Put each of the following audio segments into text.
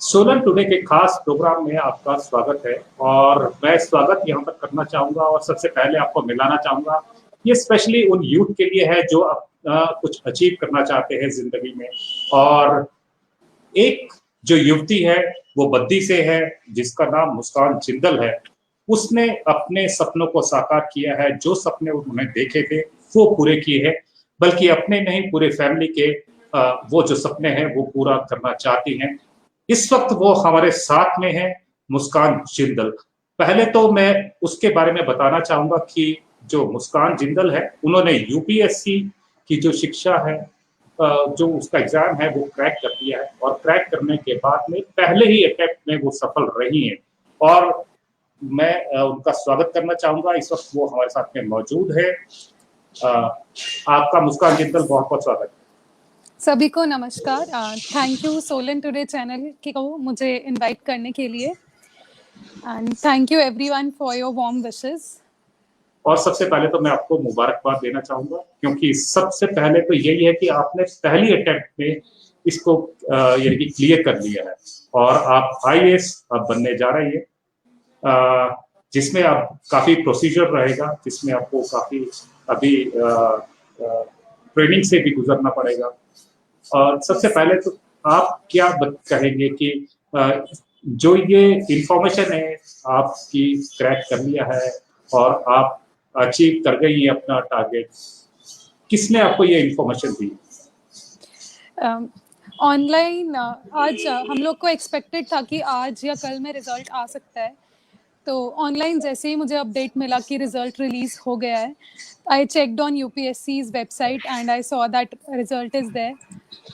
Solan today के खास programme में आपका स्वागत है। और मैं स्वागत यहाँ पर करना चाहूंगा और सबसे पहले आपको मिलाना चाहूंगा। ये स्पेशली उन यूथ के लिए है जो कुछ अचीव करना चाहते हैं जिंदगी में। और एक जो युवती है वो बद्दी से है, जिसका नाम मुस्कान जिंदल है। उसने अपने सपनों को साकार किया है। जो सपने उन्होंने देखे थे वो पूरे किए हैं, बल्कि अपने नहीं पूरे फैमिली के वो जो सपने हैं वो पूरा करना चाहती हैं। इस वक्त वो हमारे साथ में है, मुस्कान जिंदल। पहले तो मैं उसके बारे में बताना चाहूंगा कि जो मुस्कान जिंदल है, उन्होंने यूपीएससी की जो शिक्षा है, जो उसका एग्जाम है वो क्रैक कर दिया है। और क्रैक करने के बाद में पहले ही अटेम्प्ट में वो सफल रही हैं। और मैं उनका स्वागत करना चाहूंगा। इस वक्त वो हमारे साथ में मौजूद है। आपका मुस्कान जिंदल बहुत बहुत स्वागत है। सभी को नमस्कार। Thank you Solan today channel को मुझे इनवाइट करने के लिए, and thank you everyone for your warm wishes. और सबसे पहले तो मैं आपको मुबारकबाद देना चाहूंगा, क्योंकि सबसे पहले तो यही है कि आपने पहली अटेम्प्ट में इसको यानी कि क्लियर कर लिया है और आप आईएएस अब बनने जा रही है, जिसमें अब काफी प्रोसीजर रहेगा, जिसमें आपको काफी अभी ट्रेनिंग से भी गुजरना पड़ेगा। और सबसे पहले तो आप क्या कहेंगे कि जो ये इंफॉर्मेशन है आपकी क्रैक कर लिया है और आप अचीव कर गई है अपना टारगेट, किसने आपको ये इंफॉर्मेशन दी? ऑनलाइन आज हम लोग को एक्सपेक्टेड था कि आज या कल में रिजल्ट आ सकता है। तो ऑनलाइन जैसे ही मुझे अपडेट मिला कि रिजल्ट रिलीज हो गया है, I checked on UPSC's website and I saw that result is there.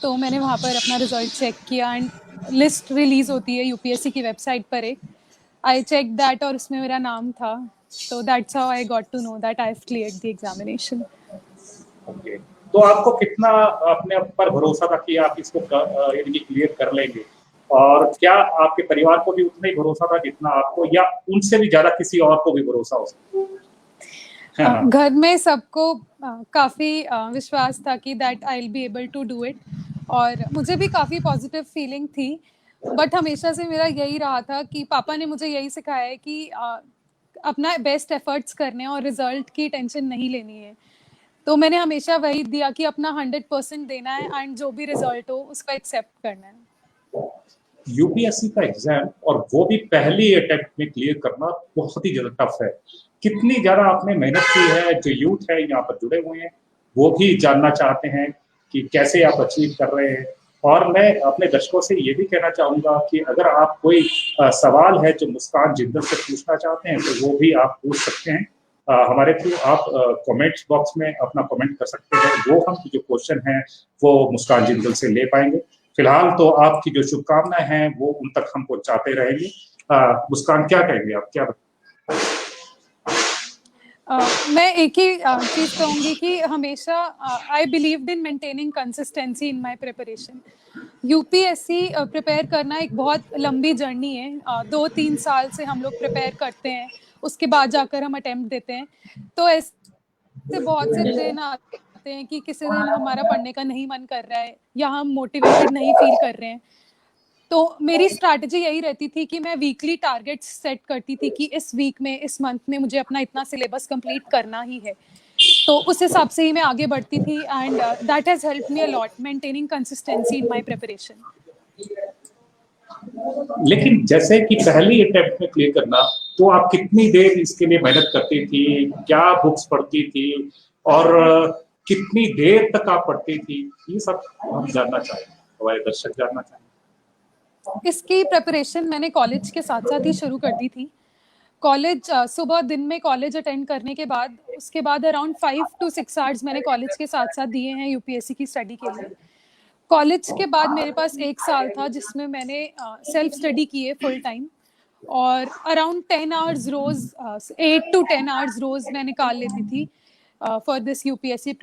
तो मैंने वहाँ पर अपना रिजल्ट चेक किया एंड लिस्ट रिलीज होती है यूपीएससी की वेबसाइट पर एक। आई चेक दैट और उसमें मेरा नाम था। तो that's how I got to know that I have cleared the examination. Okay, तो आपको कितना अपने पर भरोसा था कि आप इसको यानी कि क्लियर कर लेंगे? और क्या आपके परिवार को भी उतना ही भरोसा था जितना आपको, या उनसे भी ज्यादा किसी और को भी भरोसा हो सकता है? घर में सबको काफी विश्वास था कि that I will be able to do it, और मुझे भी काफी पॉजिटिव फीलिंग थी। बट हमेशा से मेरा यही रहा था कि पापा ने मुझे यही सिखाया है कि अपना बेस्ट एफर्ट्स करने और रिजल्ट की टेंशन नहीं लेनी है। तो मैंने हमेशा वही दिया कि अपना 100% देना है एंड जो भी रिजल्ट हो उसको एक्सेप्ट करना है। यूपीएससी का एग्जाम, और वो भी पहली अटेम्प्ट में क्लियर करना, बहुत ही ज्यादा टफ है। कितनी ज्यादा आपने मेहनत की है? जो यूथ है यहाँ पर जुड़े हुए हैं वो भी जानना चाहते हैं कि कैसे आप अचीव कर रहे हैं। और मैं अपने दर्शकों से ये भी कहना चाहूंगा कि अगर आप कोई सवाल है जो मुस्कान जिंदल से पूछना चाहते हैं तो वो भी आप पूछ सकते हैं हमारे थ्रू। आप कमेंट्स बॉक्स में अपना कमेंट कर सकते हैं। वो हम जो क्वेश्चन है वो मुस्कान जिंदल से ले पाएंगे। फिलहाल तो आपकी जो शुभकामनाएं हैं वो उन तक हम पहुंचाते रहेंगे। मुस्कान, क्या कहेंगे आप? क्या मैं एक ही चीज कहूंगी कि हमेशा आई believed in maintaining consistency in my preparation. UPSC prepare करना एक बहुत लंबी जर्नी है। 2-3 साल से हम लोग प्रिपेयर करते हैं, उसके बाद जाकर हम अटेम्प्ट देते हैं। तो ऐसे बहुत से दिन आते हैं कि किसी दिन हमारा पढ़ने का नहीं मन कर रहा है या हम मोटिवेटेड नहीं फील कर रहे हैं। तो मेरी स्ट्रैटेजी यही रहती थी कि मैं वीकली टारगेट्स सेट करती थी कि इस वीक में, इस मंथ में मुझे अपना इतना सिलेबस कंप्लीट करना ही है। तो उस हिसाब से ही मैं आगे बढ़ती थी and that has helped me a lot maintaining consistency in my preparation. लेकिन जैसे कि पहली अटेम्प्ट में क्लियर करना, तो आप कितनी देर इसके लिए मेहनत करती थी? क्या बुक्स पढ़ती थी और कितनी देर तक आप पढ़ती थी? ये सब हम जानना चाहेंगे, हमारे दर्शक जानना चाहेंगे। इसकी प्रिपरेशन मैंने कॉलेज के साथ साथ ही शुरू कर दी थी। कॉलेज सुबह दिन में कॉलेज अटेंड करने के बाद उसके बाद अराउंड 5 to 6 आवर्स मैंने कॉलेज के साथ साथ दिए हैं यूपीएससी की स्टडी के लिए। कॉलेज के बाद मेरे पास 1 साल था जिसमें मैंने सेल्फ स्टडी की है फुल टाइम, और अराउंड 10 आवर्स रोज, 8 to 10 आवर्स रोज मैं निकाल लेती थी फॉर दिस यूपीएससी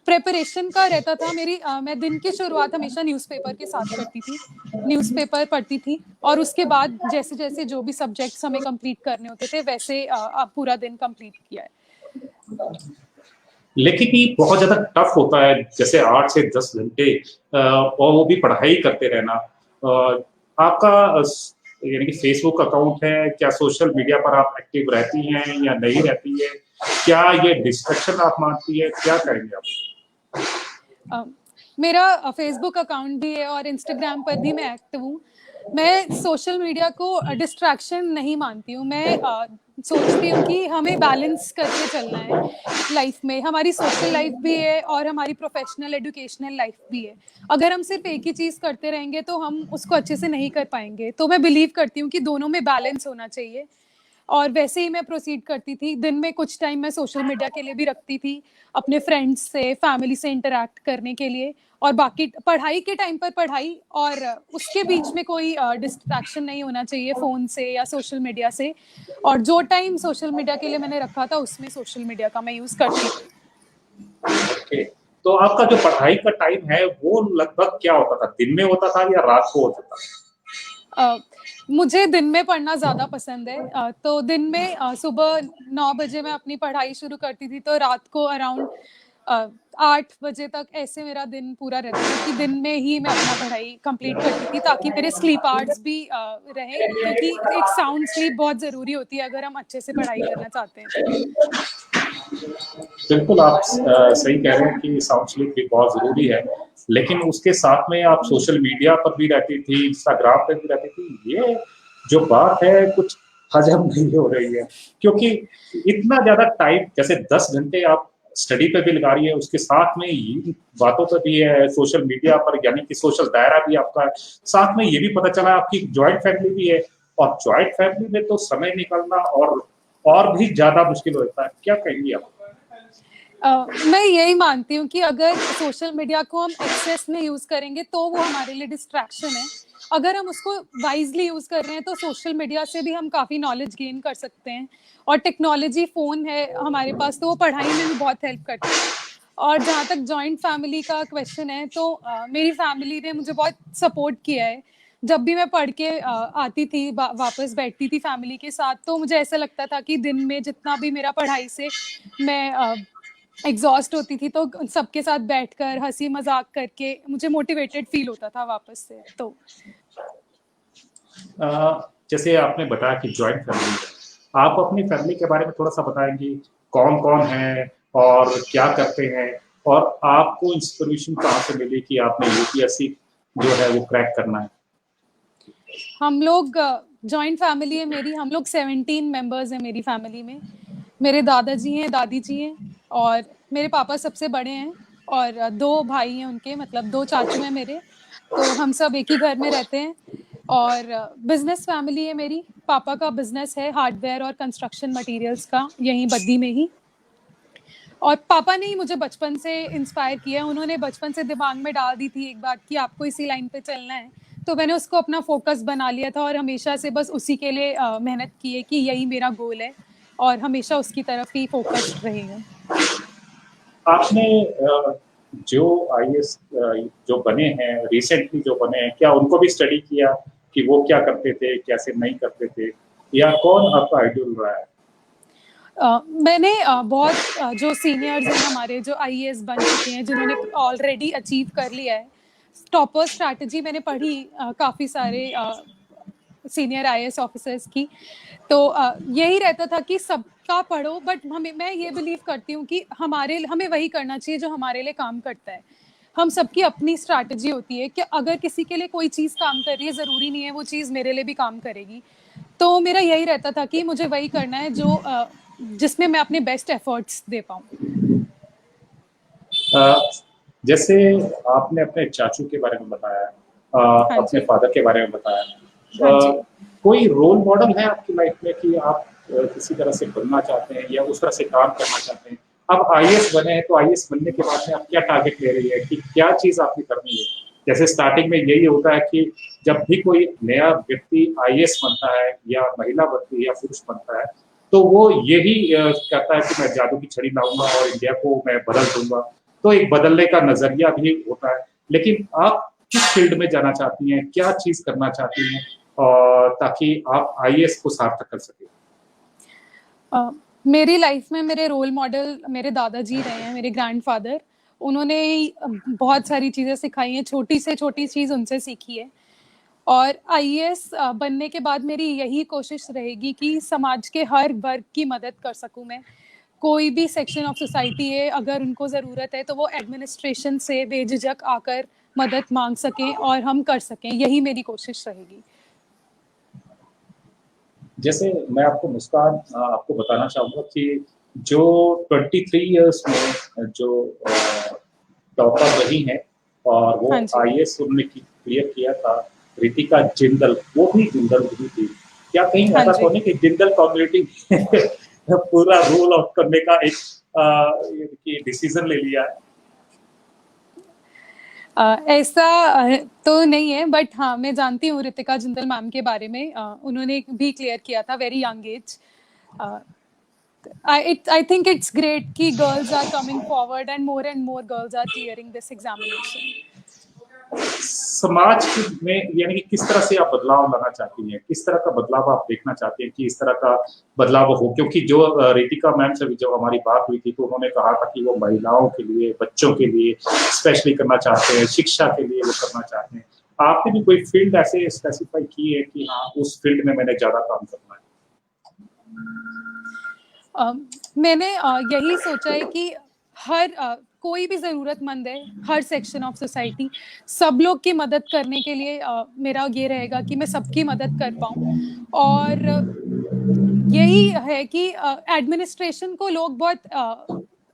प्रेपरेशन का रहता था मेरी। मैं दिन की शुरुआत हमेशा न्यूज़पेपर के साथ करती थी, न्यूज़पेपर पढ़ती थी, और उसके बाद जैसे जैसे जो भी सब्जेक्ट्स हमें कंप्लीट करने होते थे वैसे पूरा दिन कंप्लीट किया है। लेकिन ये बहुत ज्यादा टफ होता है, जैसे 8 से 10 घंटे और वो भी पढ़ाई करते रहना। आपका यानी कि फेसबुक अकाउंट है, क्या सोशल मीडिया पर आप एक्टिव रहती हैं या नहीं रहती है? क्या ये डिस्ट्रैक्शन आप मानती है? क्या करेंगे आप? अ, मेरा फेसबुक अकाउंट भी है और इंस्टाग्राम पर भी मैं एक्टिव हूँ। मैं सोशल मीडिया को डिस्ट्रैक्शन नहीं मानती हूँ। मैं सोचती हूँ कि हमें बैलेंस करके चलना है लाइफ में। हमारी सोशल लाइफ भी है और हमारी प्रोफेशनल एजुकेशनल लाइफ भी है। अगर हम सिर्फ एक ही चीज़ करते रहेंगे तो हम उसको अच्छे से नहीं कर पाएंगे। तो मैं बिलीव करती हूँ कि दोनों में बैलेंस होना चाहिए और वैसे ही मैं प्रोसीड करती थी। दिन में कुछ टाइम मैं सोशल मीडिया के लिए भी रखती थी, अपने फ्रेंड्स से, फैमिली से इंटरैक्ट करने के लिए, और बाकी पढ़ाई के टाइम पर पढ़ाई, और उसके बीच में कोई डिस्ट्रैक्शन नहीं होना चाहिए फ़ोन से या सोशल मीडिया से। और जो टाइम सोशल मीडिया के लिए मैंने रखा था उसमें सोशल मीडिया का मैं यूज़ करती थी। ओके, तो आपका जो पढ़ाई का टाइम है वो लगभग क्या होता था? दिन में होता था या रात को होता था? अ, मुझे दिन में पढ़ना ज़्यादा पसंद है। तो दिन में सुबह 9 बजे मैं अपनी पढ़ाई शुरू करती थी, तो रात को अराउंड 8 बजे तक ऐसे मेरा दिन पूरा रहता था कि दिन में ही मैं अपना पढ़ाई कंप्लीट करती थी, ताकि मेरे स्लीप आवर्स भी रहें, क्योंकि एक साउंड स्लीप बहुत ज़रूरी होती है अगर हम अच्छे से पढ़ाई करना चाहते हैं तो। बिल्कुल, आप सही कह रहे हैं कि साउंड स्लीप भी बहुत ज़रूरी है, लेकिन उसके साथ में आप सोशल मीडिया पर भी रहती थी, इंस्टाग्राम पे भी रहती थी। ये जो बात है कुछ हज़म नहीं हो रही है, क्योंकि इतना ज़्यादा टाइम जैसे 10 घंटे आप स्टडी पे भी लगा रही है, उसके साथ में इन बातों पे भी है, सोशल मीडिया पर यानी कि सोशल दायरा भी आपका है। साथ में ये भी पता चला आपकी जॉइंट फैमिली भी है और जॉइंट फैमिली में तो समय निकालना और भी ज़्यादा मुश्किल होता है। क्या कहेंगी आप? मैं यही मानती हूँ कि अगर सोशल मीडिया को हम एक्सेस में यूज़ करेंगे तो वो हमारे लिए डिस्ट्रैक्शन है। अगर हम उसको वाइजली यूज़ कर रहे हैं तो सोशल मीडिया से भी हम काफ़ी नॉलेज गेन कर सकते हैं, और टेक्नोलॉजी फ़ोन है हमारे पास तो वो पढ़ाई में भी बहुत हेल्प करती है। और जहाँ तक जॉइंट फैमिली का क्वेश्चन है, तो मेरी फैमिली ने मुझे बहुत सपोर्ट किया है। जब भी मैं पढ़ के आती थी, वापस बैठती थी फैमिली के साथ, तो मुझे ऐसा लगता था कि दिन में जितना भी मेरा पढ़ाई से मैं एग्जॉस्ट होती थी, तो सबके साथ बैठकर हंसी मजाक करके मुझे मोटिवेटेड फील होता था वापस से। तो जैसे आपने बताया कि जॉइंट फैमिली है, आप अपनी फैमिली के बारे में थोड़ा सा बताएंगी? कौन कौन है और क्या करते हैं, और आपको इंस्पिरेशन कहाँ से मिली कि आपने यूपीएससी जो है वो क्रैक करना है? हम लोग जॉइंट फैमिली है मेरी। हम लोग 17 मेंबर्स हैं मेरी फैमिली में। मेरे दादाजी हैं, दादी जी हैं, और मेरे पापा सबसे बड़े हैं, और 2 भाई हैं उनके, मतलब 2 चाचू हैं मेरे। तो हम सब एक ही घर में रहते हैं। और बिजनेस फैमिली है मेरी। पापा का बिजनेस है हार्डवेयर और कंस्ट्रक्शन मटेरियल्स का, यहीं बद्दी में ही। और पापा ने ही मुझे बचपन से इंस्पायर किया। उन्होंने बचपन से दिमाग में डाल दी थी एक बात कि आपको इसी लाइन पे चलना है, तो मैंने उसको अपना फोकस बना लिया था और हमेशा से बस उसी के लिए मेहनत की है कि यही मेरा गोल है, और हमेशा उसकी तरफ ही फोकस्ड रहेगा। आपने जो आईएएस जो बने हैं रिसेंटली, जो बने हैं, क्या उनको भी स्टडी किया कि वो क्या करते थे, कैसे नहीं करते थे, या कौन आपका आइडियल रहा है? मैंने बहुत जो सीनियर्स हैं हमारे, जो आईएएस बन चुके हैं, जिन्होंने ऑलरेडी अचीव कर लिया है, टॉपर स्ट्रैटेजी मैंने पढ़ी काफ़ी सारे सीनियर आईएएस ऑफिसर्स की। तो यही रहता था कि सबका पढ़ो, बट मैं ये बिलीव करती हूँ कि हमें वही करना चाहिए जो हमारे लिए काम करता है। हम सबकी अपनी स्ट्रैटेजी होती है कि अगर किसी के लिए कोई चीज़ काम कर रही है, ज़रूरी नहीं है वो चीज़ मेरे लिए भी काम करेगी। तो मेरा यही रहता था कि मुझे वही करना है जो जिसमें मैं अपने बेस्ट एफर्ट्स दे पाऊँ। जैसे आपने अपने चाचू के बारे में बताया, हाँ अपने जी। फादर के बारे में बताया, हाँ जी। कोई रोल मॉडल है आपकी लाइफ में कि आप किसी तरह से बनना चाहते हैं या उस तरह से काम करना चाहते हैं? आप आईएएस बने हैं, तो आईएएस बनने के बाद में आप क्या टारगेट ले रही है कि क्या चीज़ आपने करनी है? जैसे स्टार्टिंग में यही होता है कि जब भी कोई नया व्यक्ति आईएएस बनता है या महिला बनती है या पुरुष बनता है, तो वो यही कहता है कि मैं जादू की छड़ी लाऊँगा और इंडिया को मैं बदल दूँगा। तो एक बदलने का नज़रिया भी होता है। लेकिन आप किस फील्ड में जाना चाहती हैं? क्या चीज़ करना चाहती हैं? ताकि आप आईएएस को सार्थक कर सकें? मेरी लाइफ में मेरे रोल मॉडल मेरे दादाजी रहे हैं, मेरे ग्रैंडफादर। उन्होंने बहुत सारी चीज़ें सिखाई हैं, छोटी से छोटी चीज़ उनसे सीखी है। और आईएएस बनने के बाद मेरी यही कोशिश रहेगी कि समाज के हर वर्ग की मदद कर सकूं मैं। कोई भी सेक्शन ऑफ सोसाइटी है, अगर उनको ज़रूरत है तो वो एडमिनिस्ट्रेशन से बेझिझक आकर मदद मांग सकें और हम कर सकें, यही मेरी कोशिश रहेगी। जैसे मैं आपको मुस्कान आपको बताना चाहूँगा कि जो 23 इयर्स में जो टॉपर रही हैं और वो हाँ जी। आईएएस उन्होंने क्लियर किया था, रितिका जिंदल, वो भी जिंदल ही थी। क्या कहीं हाँ ऐसा जी। तो नहीं कि जिंदल कम्युनिटी पूरा रूल आउट करने का एक डिसीजन ले लिया है? ऐसा तो नहीं है, बट हाँ मैं जानती हूँ रितिका जिंदल मैम के बारे में। उन्होंने भी क्लियर किया था very young age. I think it's great कि girls are coming forward and more girls are clearing this examination. समाज में यानी कि किस तरह से आप बदलाव लाना चाहती हैं, किस तरह का बदलाव आप देखना चाहती हैं कि इस तरह का बदलाव हो? क्योंकि जो रितिका मैम से जब हमारी बात हुई थी तो उन्होंने कहा था कि वो महिलाओं के लिए, बच्चों के लिए स्पेशली करना चाहते हैं, शिक्षा के लिए वो करना चाहते हैं। आपने भी कोई फील्ड ऐसे स्पेसिफाई की है कि हाँ उस फील्ड में मैंने ज्यादा काम करना है? मैंने यही सोचा है कि हर कोई भी ज़रूरतमंद है, हर सेक्शन ऑफ सोसाइटी, सब लोग की मदद करने के लिए मेरा ये रहेगा कि मैं सबकी मदद कर पाऊँ। और यही है कि एडमिनिस्ट्रेशन को लोग बहुत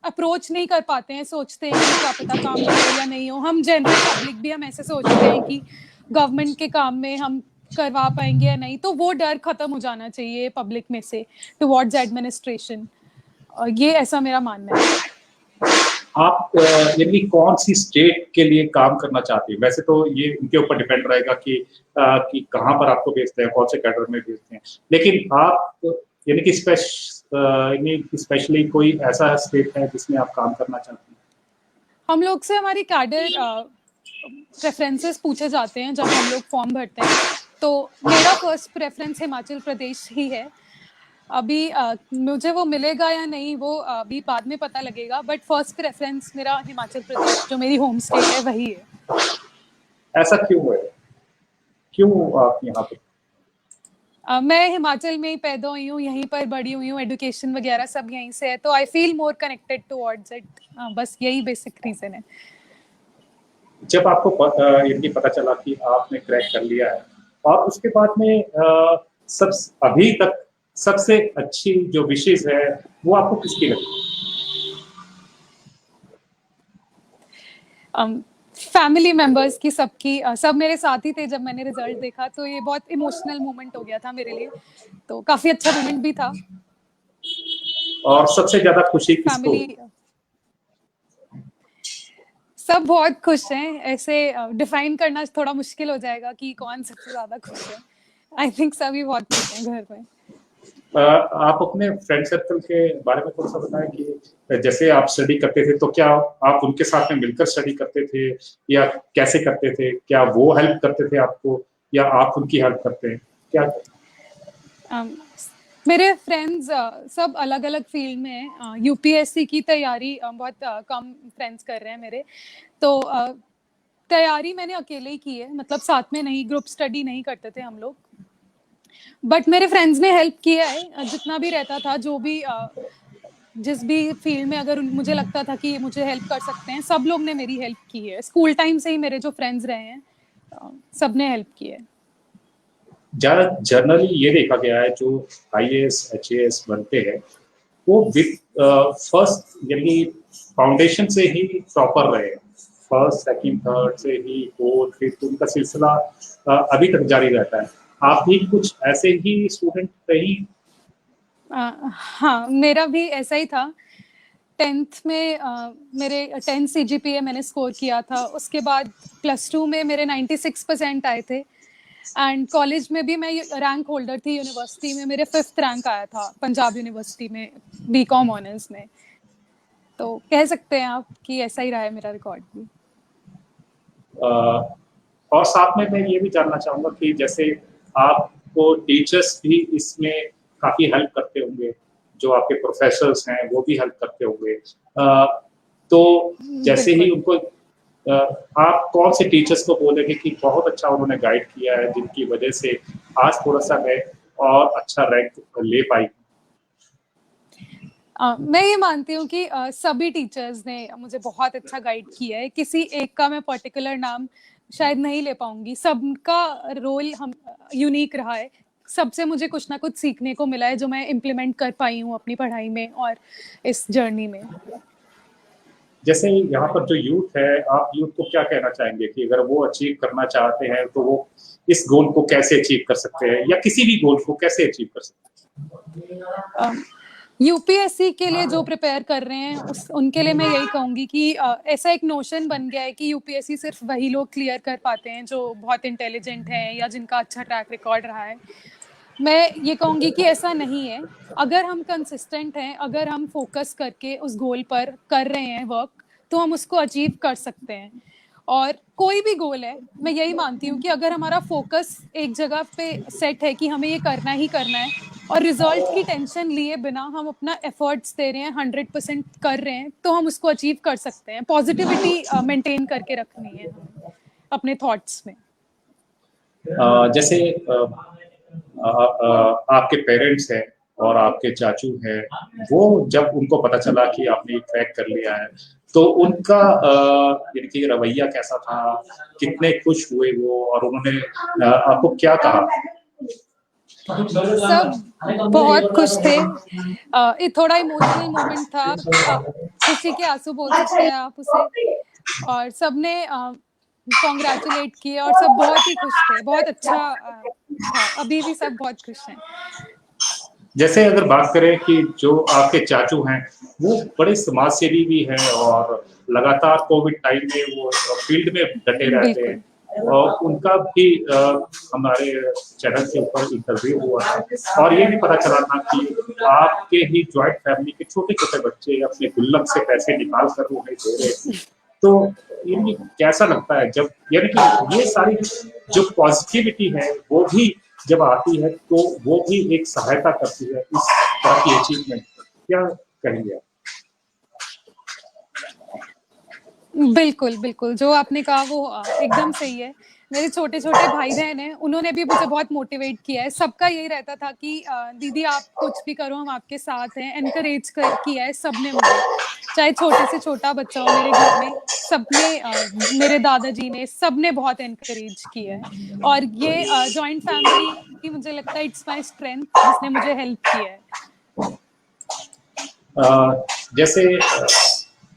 अप्रोच नहीं कर पाते हैं, सोचते हैं कि क्या पता काम हो या नहीं हो। हम जनरल पब्लिक भी हम ऐसे सोचते हैं कि गवर्नमेंट के काम में हम करवा पाएंगे या नहीं, तो वो डर खत्म हो जाना चाहिए पब्लिक में से टुवर्ड्स एडमिनिस्ट्रेशन। ये ऐसा मेरा मानना है। आप यानी कौन सी स्टेट के लिए काम करना चाहते हैं? वैसे तो ये उनके ऊपर डिपेंड रहेगा कि कहाँ पर आपको भेजते हैं, कौन से कैडर में भेजते हैं। लेकिन आप यानी कि स्पेशली कोई ऐसा स्टेट है जिसमें आप काम करना चाहते हैं? हम लोग से हमारी कैडर प्रेफरेंसेस पूछे जाते हैं जब हम लोग फॉर्म भरते हैं, तो मेरा फर्स्ट प्रेफरेंस हिमाचल प्रदेश ही है। अभी मुझे वो मिलेगा या नहीं वो अभी बाद में पता लगेगा, बट फर्स्ट प्रेफरेंस मेरा हिमाचल प्रदेश, जो मेरी होम स्टेट है, वही है। ऐसा क्यों है? क्यों आप यहाँ पे? मैं हिमाचल में ही पैदा हुई हूँ, यहीं पर बड़ी हुई हूँ, एजुकेशन वगैरह सब यहीं से है, तो I feel more connected towards it. बस यही बेसिक रीजन है। जब आपको यानी पता चला कि आपने क्रैक कर लिया है और उसके बाद में सब अभी तक सबसे अच्छी जो विशेष है वो आपको किसकी लगी? फैमिली मेंबर्स की, सबकी। सब मेरे साथ ही थे जब मैंने रिजल्ट देखा, तो ये बहुत इमोशनल मोमेंट हो गया था मेरे लिए, तो काफी अच्छा मोमेंट भी था। और सबसे ज्यादा खुशी किसको? फैमिली सब बहुत खुश हैं। ऐसे डिफाइन करना थोड़ा मुश्किल हो जाएगा कि कौन सबसे ज्यादा खुश है। आई थिंक सभी बहुत खुश हैं घर में। आप अपने फ्रेंड सर्कल के बारे में थोड़ा सा बताएं कि जैसे आप स्टडी करते थे तो क्या आप उनके साथ में मिलकर स्टडी करते थे या कैसे करते थे? क्या वो हेल्प करते थे आपको या आप उनकी हेल्प करते हैं? क्या मेरे फ्रेंड्स सब अलग अलग फील्ड में हैं। यूपीएससी की तैयारी बहुत कम फ्रेंड्स कर रहे हैं मेरे, तो तैयारी मैंने अकेले ही की है, मतलब साथ में नहीं, ग्रुप स्टडी नहीं करते थे हम लोग। बट मेरे फ्रेंड्स ने हेल्प किया है जितना भी रहता था, जो भी जिस भी फील्ड में अगर मुझे लगता था कि मुझे हेल्प कर सकते हैं, सब लोग ने मेरी हेल्प की है। स्कूल टाइम से ही मेरे जो फ्रेंड्स रहे हैं सब ने हेल्प की है। जनरली ये देखा गया है जो आईएएस एचएएस बनते हैं वो विद फर्स्ट यानी फाउंडेशन से ही टॉपर रहे, फर्स्ट सेकंड थर्ड से ही फोर्थ फिफ्थ उनका सिलसिला अभी तक जारी रहता है। आप भी कुछ ऐसे ही स्टूडेंट रही? हाँ, मेरा भी ऐसा ही था। 10th में मेरे 10 CGPA मैंने स्कोर किया था। उसके बाद +2 में मेरे 96% आए थे, एंड कॉलेज में भी मैं रैंक होल्डर थी। यूनिवर्सिटी में मेरे 5th रैंक आया था, पंजाब यूनिवर्सिटी में, बीकॉम ऑनर्स में। तो कह सकते हैं आप कि ऐसा ही रहा है मेरा रिकॉर्ड भी। और साथ में मैं ये भी जानना चाहूंगा कि जैसे आपको टीचर्स भी इसमें काफी हेल्प करते होंगे, जो आपके प्रोफेसर्स हैं वो भी हेल्प करते होंगे। तो जैसे ही उनको आप कौन से टीचर्स को बोलेंगे कि बहुत अच्छा उन्होंने गाइड किया है, जिनकी वजह से आज थोड़ा सा मैं और अच्छा रैंक ले पाई? मैं ये मानती हूँ कि सभी टीचर्स ने मुझे बहुत अच्छा गाइड किया है। किसी एक का मैं पर्टिकुलर नाम शायद नहीं ले पाऊंगी, सबका रोल हम यूनिक रहा है। सबसे मुझे कुछ ना कुछ सीखने को मिला है जो मैं इम्प्लीमेंट कर पाई हूँ अपनी पढ़ाई में और इस जर्नी में। जैसे यहाँ पर जो यूथ है, आप यूथ को क्या कहना चाहेंगे कि अगर वो अचीव करना चाहते हैं तो वो इस गोल को कैसे अचीव कर सकते हैं, या किसी भी गोल को कैसे अचीव कर सकते हैं? यूपीएससी के लिए जो प्रिपेयर कर रहे हैं उनके लिए मैं यही कहूंगी कि ऐसा एक नोशन बन गया है कि यूपीएससी सिर्फ वही लोग क्लियर कर पाते हैं जो बहुत इंटेलिजेंट हैं या जिनका अच्छा ट्रैक रिकॉर्ड रहा है। मैं ये कहूंगी कि ऐसा नहीं है। अगर हम कंसिस्टेंट हैं, अगर हम फोकस करके उस गोल पर कर रहे हैं वर्क, तो हम उसको अचीव कर सकते हैं। और कोई भी गोल है, मैं यही मानती हूँ कि अगर हमारा फोकस एक जगह पे सेट है कि हमें ये करना ही करना है और रिजल्ट की टेंशन लिए बिना हम अपना एफर्ट्स दे रहे हैं, 100% कर रहे हैं, तो हम उसको अचीव कर सकते हैं। पॉजिटिविटी मेंटेन करके रखनी है हमें अपने थॉट्स में। जैसे आपके पेरेंट्स हैं और आपके चाचू हैं, वो जब उनको पता चला कि आपने क्रैक कर लिया है, तो उनका यानी रवैया कैसा था? कितने खुश हुए वो, और उन्होंने आपको क्या कहा? सब बहुत खुश थे। ये थोड़ा इमोशनल मोमेंट था, खुशी के आंसू बोल सकते हैं आप उसे। और सबने कॉन्ग्रेचुलेट किए और सब बहुत ही खुश थे। बहुत अच्छा था, अभी भी सब बहुत खुश हैं। जैसे अगर बात करें कि जो आपके चाचू हैं, वो बड़े समाज सेवी भी हैं और लगातार कोविड टाइम में वो फील्ड में डटे रहते हैं, और उनका भी हमारे चैनल के ऊपर इंटरव्यू हुआ था और ये भी पता चला था कि आपके ही जॉइंट फैमिली के छोटे छोटे बच्चे अपने गुल्लक से पैसे निकाल कर उन्हें दे रहे थे। तो ये कैसा लगता है जब, यानी कि ये सारी जो पॉजिटिविटी है वो भी जब आती है तो वो भी एक सहायता करती है इस तरह की अचीवमेंट? क्या कहेंगे आप? बिल्कुल, बिल्कुल, जो आपने कहा वो एकदम सही है। मेरे छोटे-छोटे भाई-बहन हैं, उन्होंने भी मुझे बहुत मोटिवेट किया है। सबका यही रहता था कि दीदी आप कुछ भी करो हम आपके साथ हैं, एनकरेज किया है सबने मुझे। चाहे छोटे से छोटा बच्चा हो मेरे घर में, सबने मेरे दादाजी ने, सबने बहुत एनकरेज किया है। और ये जॉइंट फैमिली मुझे लगता है इट्स माय स्ट्रेंथ, जिसने मुझे हेल्प किया है। जैसे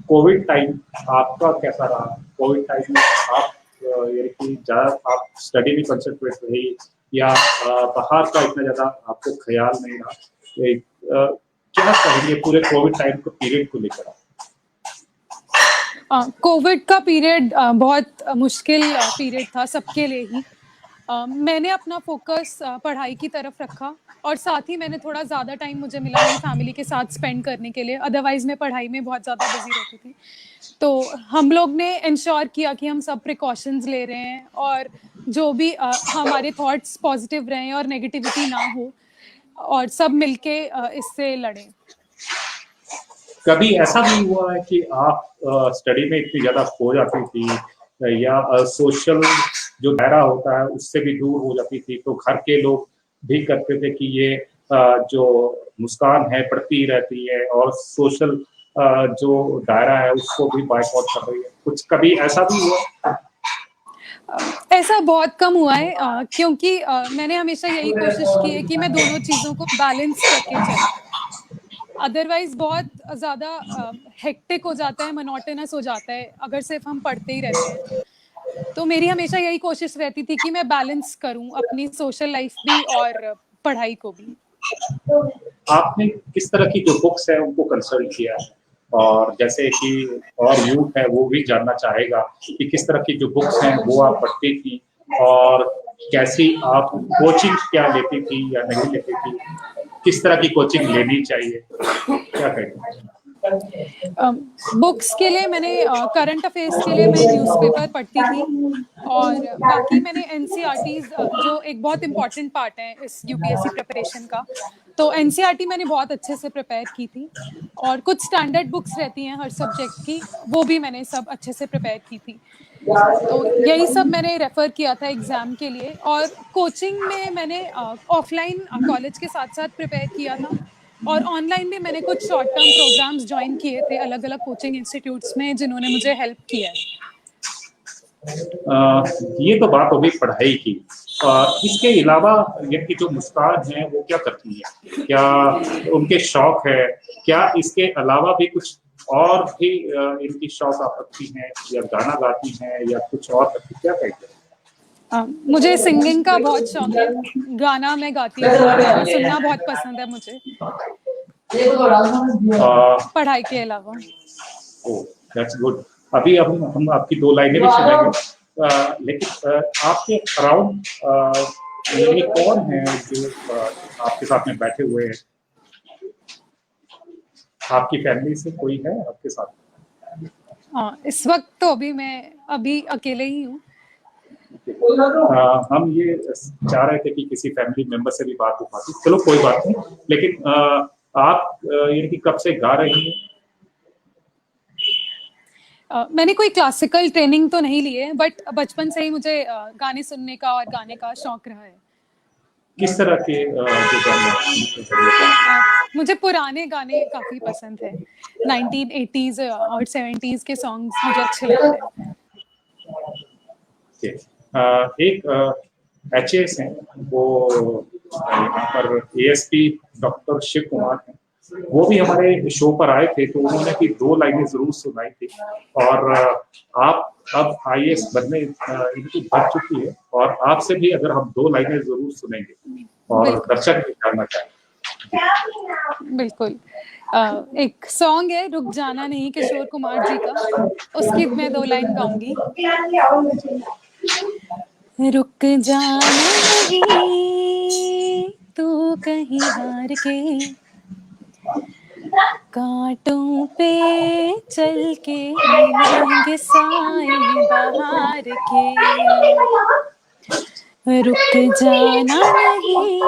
कोविड टाइम आपका कैसा रहा? कोविड टाइम में आप यानी कि ज़्यादा आप स्टडी में कंसंट्रेट रही, या बाहर का इतना ज़्यादा आपको ख्याल नहीं रहा? क्या कहेंगे पूरे कोविड टाइम को, पीरियड को लेकर आप? कोविड का पीरियड बहुत मुश्किल पीरियड था सबके लिए ही। मैंने अपना फोकस पढ़ाई की तरफ रखा और साथ ही मैंने थोड़ा ज़्यादा टाइम मुझे मिला मेरी फैमिली के साथ स्पेंड करने के लिए। अदरवाइज़ मैं पढ़ाई में बहुत ज़्यादा बिजी रहती थी। तो हम लोग ने इंश्योर किया कि हम सब प्रिकॉशंस ले रहे हैं और जो भी हमारे थॉट्स पॉजिटिव रहें और नेगेटिविटी ना हो, और सब मिलके इससे लड़ें। कभी ऐसा भी हुआ है कि आप स्टडी में इतनी ज़्यादा खो जाती थी, या सोशल जो दायरा होता है उससे भी दूर हो जाती थी, तो घर के लोग भी करते थे कि ये जो मुस्कान है बढ़ती रहती है और सोशल जो दायरा है उसको भी बायकॉट कर रही है, कुछ कभी ऐसा भी हुआ? ऐसा बहुत कम हुआ है, क्योंकि मैंने हमेशा यही कोशिश की है कि मैं दोनों चीज़ों को बैलेंस करके चलूं। अदरवाइज बहुत ज़्यादा हेक्टिक हो जाता है, मोनोटोनस हो जाता है अगर सिर्फ हम पढ़ते ही रहते हैं। तो मेरी हमेशा यही कोशिश रहती थी कि मैं बैलेंस करूं अपनी सोशल लाइफ भी और पढ़ाई को भी। आपने किस तरह की जो बुक्स है उनको कंसल्ट किया है? और जैसे कि और यूथ है वो भी जानना चाहेगा कि किस तरह की जो बुक्स हैं वो आप पढ़ती थी, और कैसी आप कोचिंग क्या लेती थी या नहीं लेती थी, किस तरह की कोचिंग लेनी चाहिए, क्या कहेंगे? बुक्स के लिए मैंने करंट अफेयर्स के लिए मैं न्यूज़पेपर पढ़ती थी, और बाकी मैंने एनसीईआरटीज जो एक बहुत इम्पोर्टेंट पार्ट है इस यूपीएससी प्रिपरेशन का, तो एनसीईआरटी मैंने बहुत अच्छे से प्रिपेयर की थी, और कुछ स्टैंडर्ड बुक्स रहती हैं हर सब्जेक्ट की, वो भी मैंने सब अच्छे से प्रिपेयर की थी। तो यही सब मैंने रेफर किया था एग्जाम के लिए, और कोचिंग में मैंने ऑफलाइन कॉलेज के साथ साथ प्रिपेयर किया था, और ऑनलाइन भी मैंने कुछ शॉर्ट टर्म प्रोग्राम्स ज्वाइन किए थे अलग अलग कोचिंग इंस्टीट्यूट्स में, जिन्होंने मुझे हेल्प किया है। ये तो बात हो गई पढ़ाई की। इसके अलावा इनकी जो मुस्कान है वो क्या करती है, क्या उनके शौक है, क्या इसके अलावा भी कुछ और भी इनकी शौक आप रखती हैं, या गाना गाती हैं या कुछ और करती, क्या कहते हैं? मुझे सिंगिंग का बहुत शौक है, गाना मैं गाती हूँ, गाना सुनना बहुत पसंद है मुझे, पढ़ाई के अलावा। ओह, दैट्स गुड। अभी हम आपकी दो लाइनें भी सुनेंगे, लेकिन आपके अराउंड ये कौन है जो आपके साथ में बैठे हुए हैं? आपकी फैमिली से कोई है आपके साथ? इस वक्त तो मैं अभी अकेले ही हूँ। हम ये चाह रहे थे कि किसी फैमिली मेंबर से भी बात हो पाती, चलो कोई बात नहीं। लेकिन आप ये कि कब से गा रही हैं? मैंने कोई क्लासिकल ट्रेनिंग तो नहीं ली है, बट बचपन से ही मुझे गाने सुनने का और गाने का शौक रहा है। किस तरह के जो गाने? मुझे पुराने गाने काफी पसंद है, 1980s और 70s के सॉन्ग्स मुझे अच्छे लगते हैं। एक एचएएस हैं, वो यहाँ पर एएसपी डॉक्टर शिव कुमार हैं, वो भी हमारे शो पर आए थे, तो उन्होंने भी दो लाइनें जरूर सुनाई थी। और आप अब आईएएस बनने इनकी बढ़ चुकी है, और आपसे भी अगर हम दो लाइनें जरूर सुनेंगे और दर्शक भी जानना चाहेंगे। बिल्कुल। एक सॉन्ग है रुक जाना नहीं किशोर कुमार जी का, उसकी मैं दो लाइन गाऊंगी। रुक जाना नहीं तू कहीं हार के, कांटों पे चल के मिलेंगे साए बाहर के, रुक जाना नहीं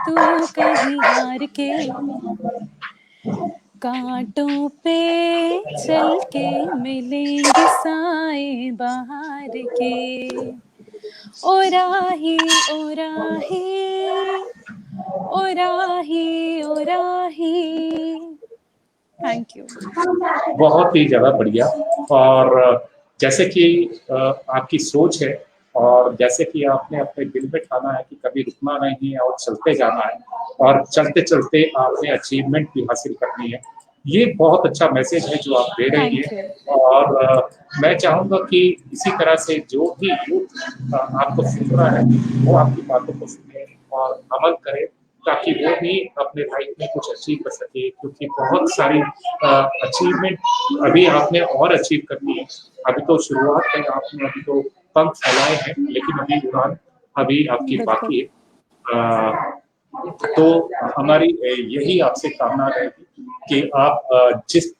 तू कहीं हार के, कांटों पे चल के मिलेंगे साए बाहर के, ओ राही ओ राही ओ राही ओ राही। Thank you. बहुत ही ज्यादा बढ़िया। और जैसे कि आपकी सोच है, और जैसे कि आपने अपने दिल में ठाना है कि कभी रुकना नहीं है और चलते जाना है, और चलते चलते आपने अचीवमेंट भी हासिल करनी है, ये बहुत अच्छा मैसेज है जो आप दे रही हैं। और मैं चाहूंगा कि इसी तरह से जो भी यूथ आपको सुन रहा है वो आपकी बातों को सुने और अमल करे, ताकि वो भी अपने लाइफ में कुछ अचीव कर सके, क्योंकि बहुत सारी अचीवमेंट अभी आपने और अचीव करनी है। अभी तो शुरुआत है, आपने अभी तो पंख फैलाए हैं, लेकिन अभी उड़ान अभी आपकी बाकी है। तो हमारी यही आपसे कामना रहेगी कि आप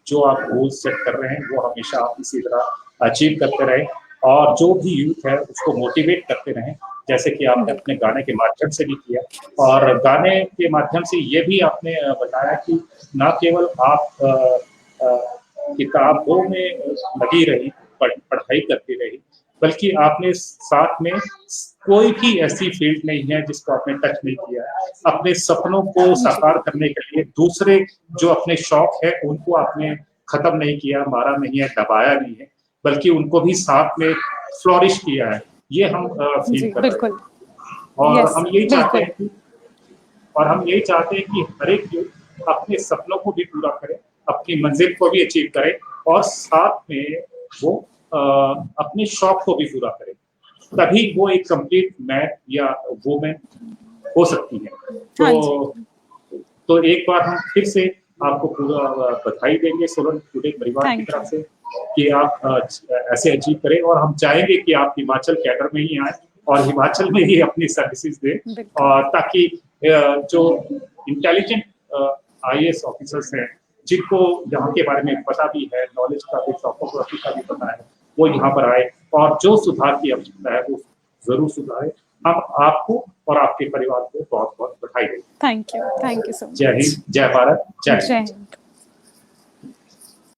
जो आप गोल सेट कर रहे हैं वो हमेशा आप इसी तरह अचीव करते रहें, और जो भी यूथ है उसको मोटिवेट करते रहें, जैसे कि आपने अपने गाने के माध्यम से भी किया। और गाने के माध्यम से ये भी आपने बताया कि ना केवल आप किताबों में लगी रही, पढ़ाई करती रही, बल्कि आपने साथ में कोई भी ऐसी फील्ड नहीं है जिसको आपने टच नहीं किया है। अपने सपनों को साकार करने के लिए दूसरे जो अपने शौक है उनको आपने खत्म नहीं किया, मारा नहीं है, दबाया नहीं है, बल्कि उनको भी साथ में फ्लोरिश किया है। ये हम फील कर रहे हैं। और हम यही चाहते हैं कि हर एक यूथ अपने सपनों को भी पूरा करे, अपनी मंजिल को भी अचीव करे, और साथ में वो अपने शौक को भी पूरा करे, तभी वो एक कंप्लीट मैन या वुमेन हो सकती है। तो एक बार हम फिर से आपको पूरा बधाई देंगे सोलन टुडे परिवार की तरफ से कि आप ऐसे अचीव करें, और हम चाहेंगे कि आप हिमाचल कैडर में ही आए और हिमाचल में ही अपनी सर्विसेज दें, और ताकि जो इंटेलिजेंट आईएएस ऑफिसर्स हैं जिनको यहाँ के बारे में पता भी है, नॉलेज का भी, टॉपोग्राफी का भी पता है, वो यहाँ पर आए और जो सुधार की आवश्यकता है वो जरूर सुधारे। हम आपको और आपके परिवार को बहुत बहुत बधाई देते हैं। Thank you so much. जय हिंद, जय भारत, जय हिंद। जय हिंद।